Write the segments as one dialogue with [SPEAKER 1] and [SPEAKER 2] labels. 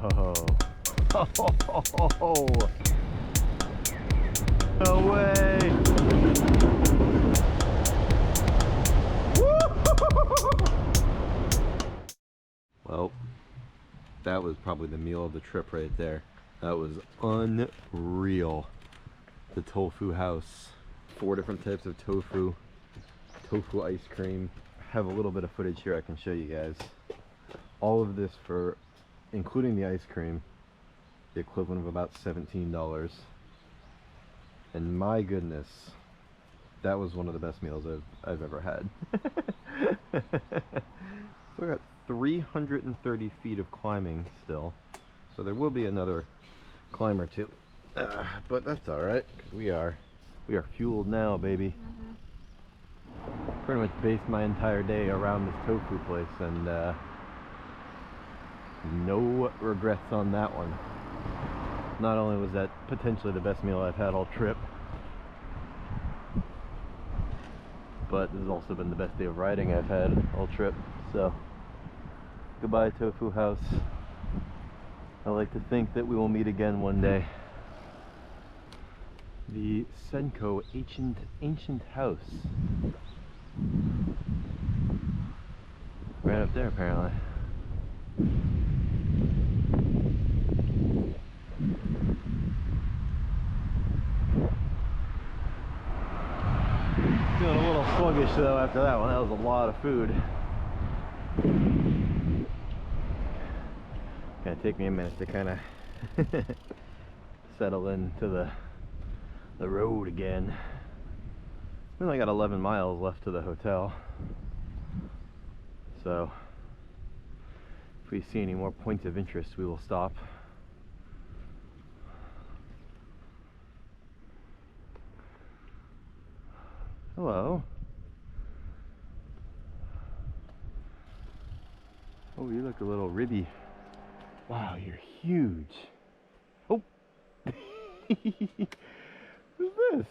[SPEAKER 1] Oh. No way. Well, that was probably the meal of the trip right there. That was unreal. The tofu house. 4 different types of tofu. Tofu ice cream. I have a little bit of footage here I can show you guys. All of this for, including the ice cream, the equivalent of about $17. And my goodness, that was one of the best meals I've ever had. We got 330 feet of climbing still, so there will be another climb or two, but that's all right, 'cause we are fueled now, baby. Pretty much based my entire day around this tofu place, and no regrets on that one. Not only was that potentially the best meal I've had all trip, but this has also been the best day of riding I've had all trip. So goodbye, Tofu House. I like to think that we will meet again one day. The Senko ancient house. Right up there, apparently. Feeling a little sluggish though after that one. That was a lot of food. Gonna take me a minute to kind of settle into the road again. We only got 11 miles left to the hotel, so if we see any more points of interest, we will stop. Hello. Oh, you look a little ribby. Wow, you're huge. Oh. Who's this?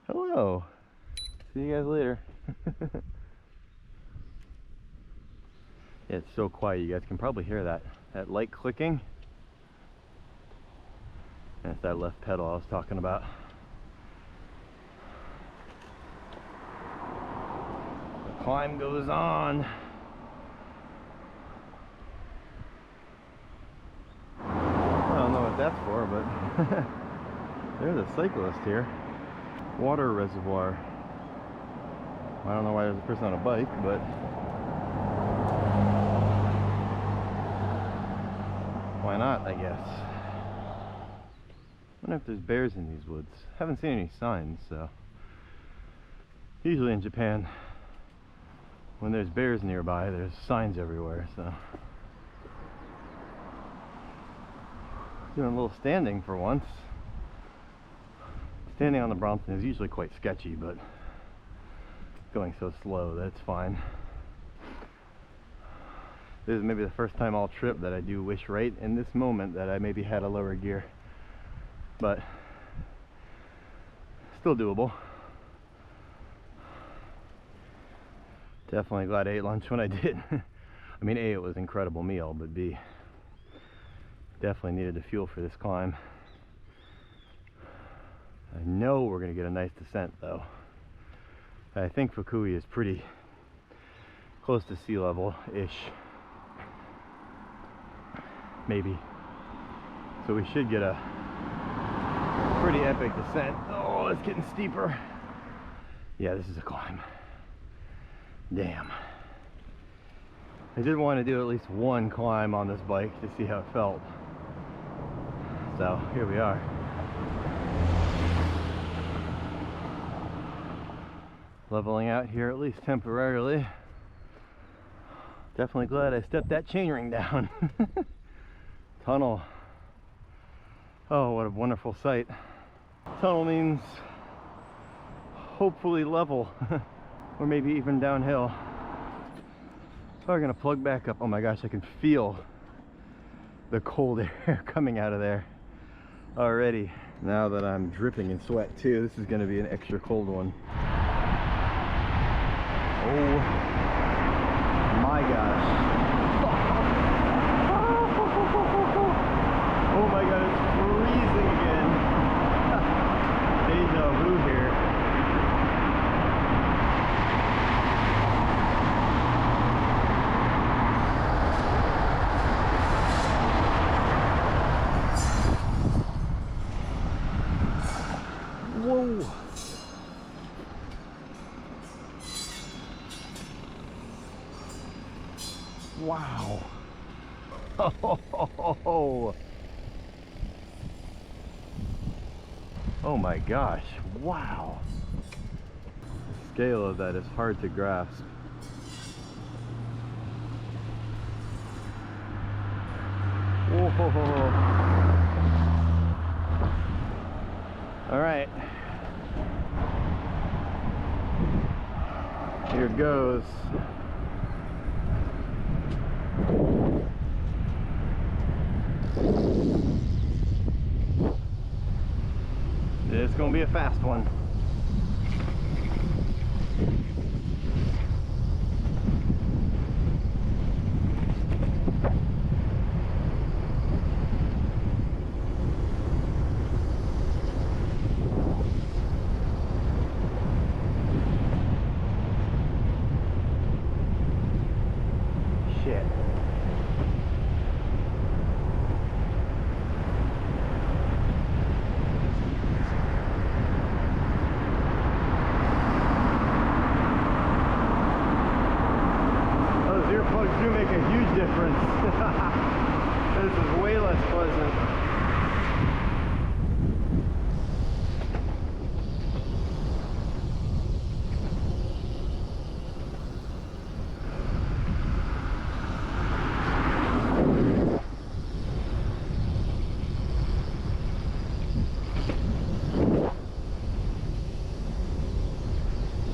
[SPEAKER 1] Hello. See you guys later. Yeah, it's so quiet. You guys can probably hear that light clicking. That's that left pedal I was talking about. The climb goes on. I don't know what that's for, but there's a cyclist here. Water reservoir. I don't know why there's a person on a bike, but why not, I guess. I wonder if there's bears in these woods. Haven't seen any signs, so. Usually in Japan, when there's bears nearby, there's signs everywhere, so. Doing a little standing for once. Standing on the Brompton is usually quite sketchy, but going so slow that it's fine. This is maybe the first time all trip that I do wish right in this moment that I maybe had a lower gear, but still doable. Definitely glad I ate lunch when I did. I mean, A, it was an incredible meal, but B, definitely needed the fuel for this climb. I know we're gonna get a nice descent though. I think Fukui is pretty close to sea level-ish. Maybe. So we should get a pretty epic descent. Oh, it's getting steeper. Yeah, this is a climb. Damn. I did want to do at least one climb on this bike to see how it felt. So here we are. Leveling out here at least temporarily. Definitely glad I stepped that chainring down. Tunnel. Oh, what a wonderful sight. Tunnel means hopefully level, or maybe even downhill. So we're gonna plug back up. Oh my gosh, I can feel the cold air coming out of there already. Now that I'm dripping in sweat too, this is gonna be an extra cold one. Oh my gosh. Wow. Oh, oh my gosh. Wow. The scale of that is hard to grasp. Whoa. All right. Here goes. It's gonna be a fast one. Shit. Those earplugs do make a huge difference. This is way less pleasant.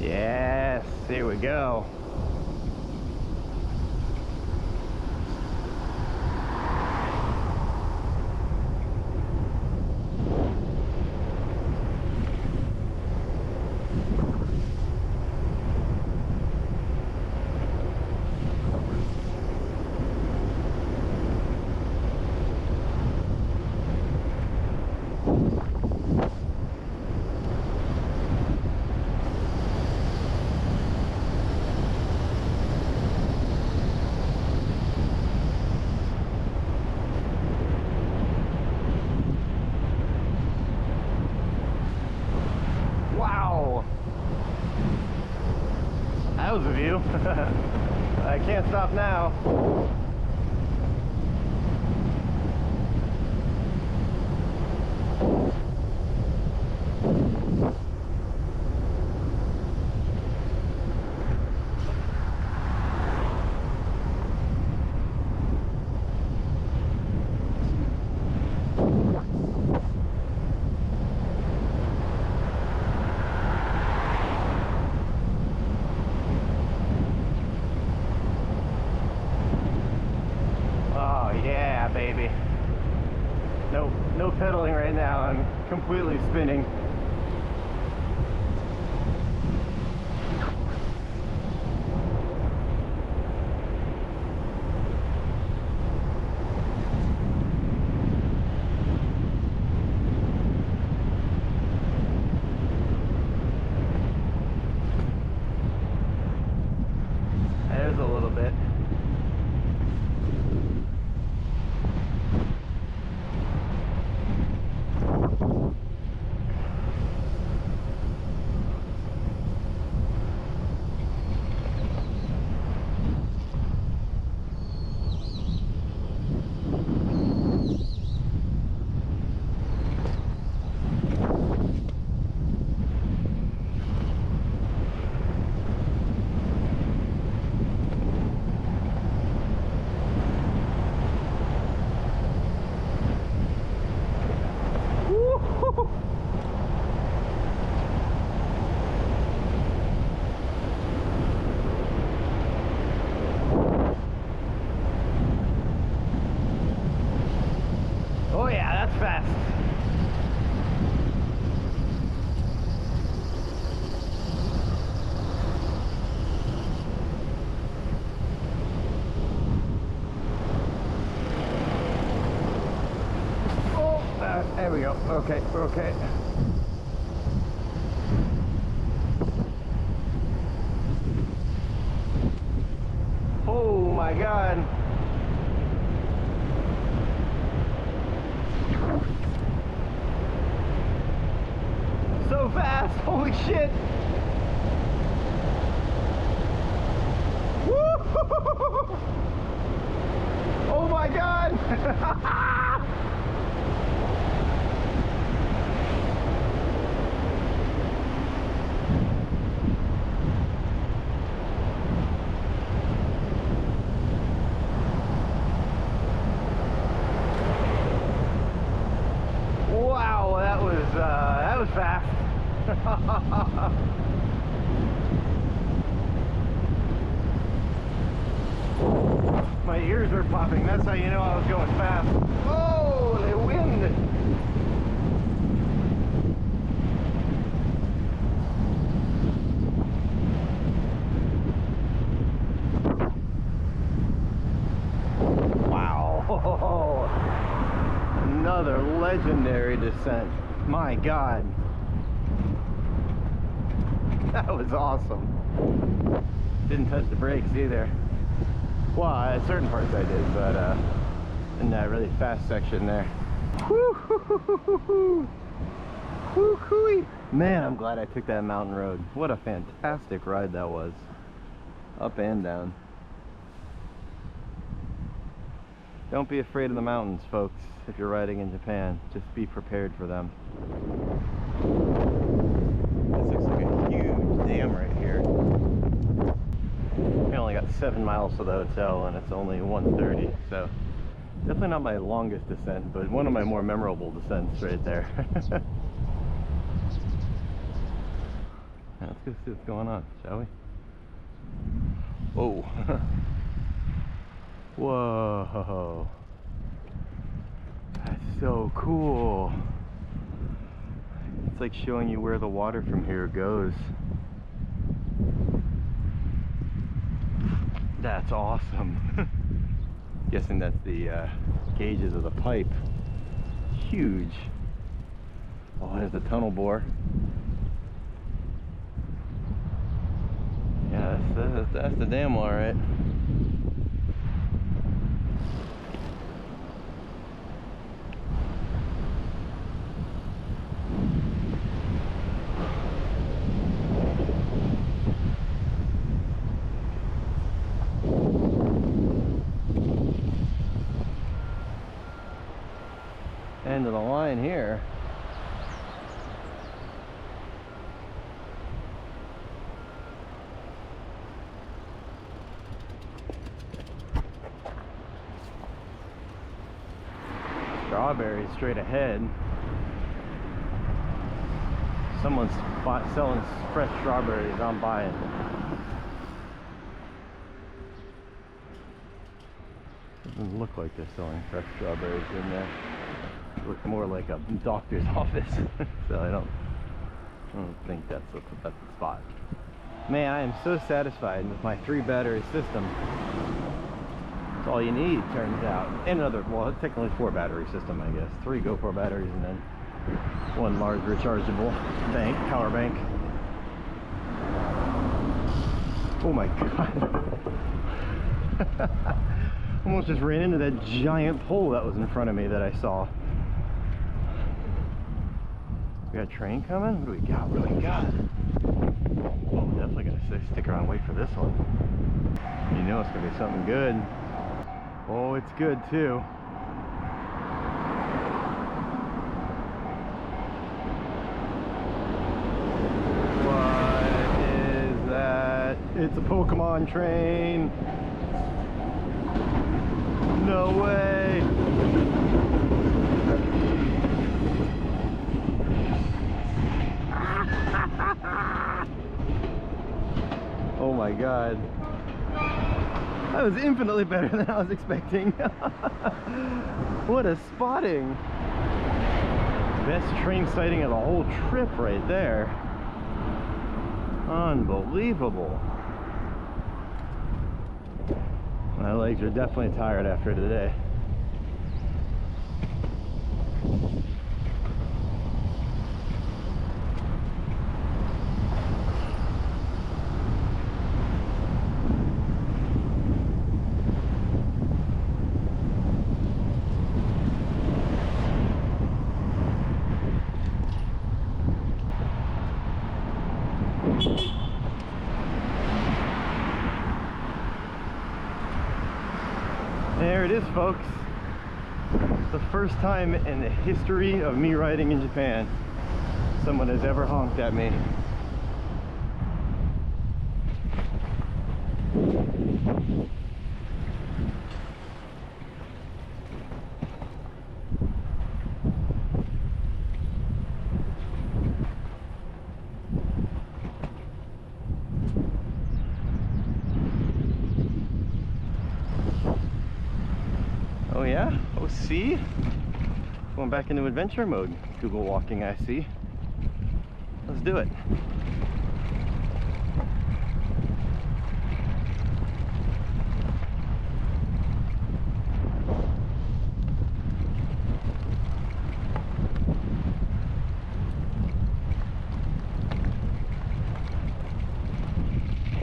[SPEAKER 1] Yes, here we go. Wow, that was a view. I can't stop now. Yeah, baby. No pedaling right now. I'm completely spinning. There's a little bit. Oh yeah, that's fast. Oh, there we go. Okay, okay. Oh my God. So fast, holy shit. Woo! Wow, that was fast. My ears are popping. That's how you know I was going fast. Oh, the wind! Wow! Another legendary descent. My God. That was awesome. Didn't touch the brakes either. Well, at certain parts I did, but in that really fast section there. Fukui! Man, I'm glad I took that mountain road. What a fantastic ride that was. Up and down. Don't be afraid of the mountains, folks, if you're riding in Japan. Just be prepared for them. This looks like a huge dam right here. We only got 7 miles to the hotel and it's only 1:30, so definitely not my longest descent, but one of my more memorable descents right there. Now, let's go see what's going on, shall we? Whoa. Whoa. That's so cool. It's like showing you where the water from here goes. That's awesome. Guessing that's the gauges of the pipe. Huge. Oh, there's the tunnel bore. Yeah, that's the dam, all right. End of the line here. Strawberries straight ahead. Someone's selling fresh strawberries. I'm buying. Doesn't look like they're selling fresh strawberries in there. Look more like a doctor's office. So I don't think that's the spot. Man, I am so satisfied with my 3-battery system. That's all you need, turns out. And another, well, technically 4-battery system, I guess. 3 GoPro batteries and then 1 large rechargeable power bank. Oh my God. Almost just ran into that giant pole that was in front of me that I saw. We got a train coming? What do we got? What do we got? Oh, definitely gonna say stick around and wait for this one. You know it's gonna be something good. Oh, it's good too. What is that? It's a Pokemon train. No way. Oh my God. That was infinitely better than I was expecting. What a spotting. Best train sighting of the whole trip right there. Unbelievable. My legs are definitely tired after today. There it is, folks. The first time in the history of me riding in Japan someone has ever honked at me. Oh yeah? Oh, see? Going back into adventure mode. Google walking, I see. Let's do it.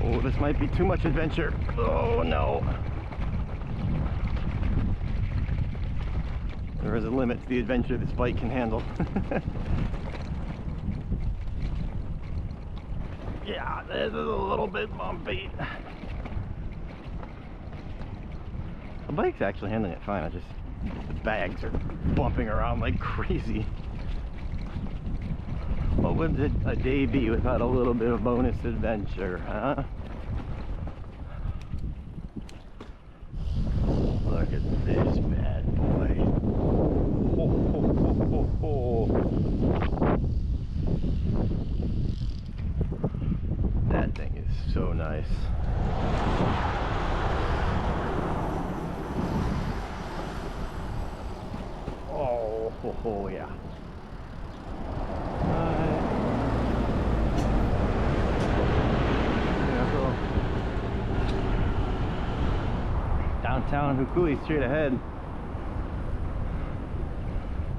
[SPEAKER 1] Oh, this might be too much adventure. Oh no. There is a limit to the adventure this bike can handle. Yeah, this is a little bit bumpy. The bike's actually handling it fine. The bags are bumping around like crazy. What would a day be without a little bit of bonus adventure, huh? Look at this bad boy. Ho, ho, ho, ho, ho. That thing is so nice. Oh, ho, ho, yeah. Downtown Fukui straight ahead.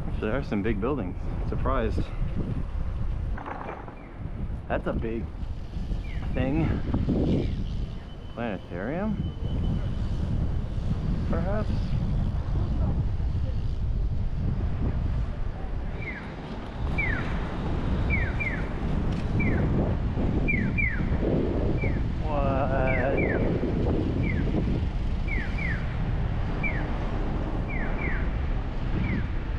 [SPEAKER 1] Actually, there are some big buildings. Surprised. That's a big thing. Planetarium? Perhaps?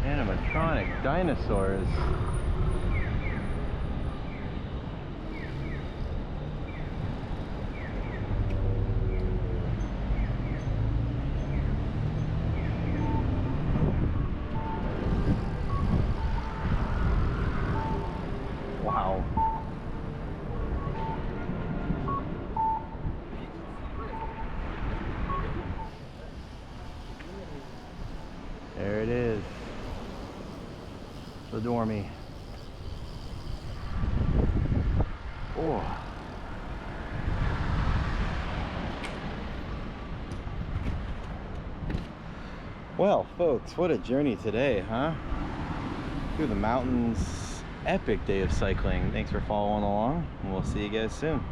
[SPEAKER 1] Animatronic dinosaurs. Wow. There it is. The dormy. Oh. Well, folks, what a journey today, huh? Through the mountains. Epic day of cycling. Thanks for following along, and we'll see you guys soon.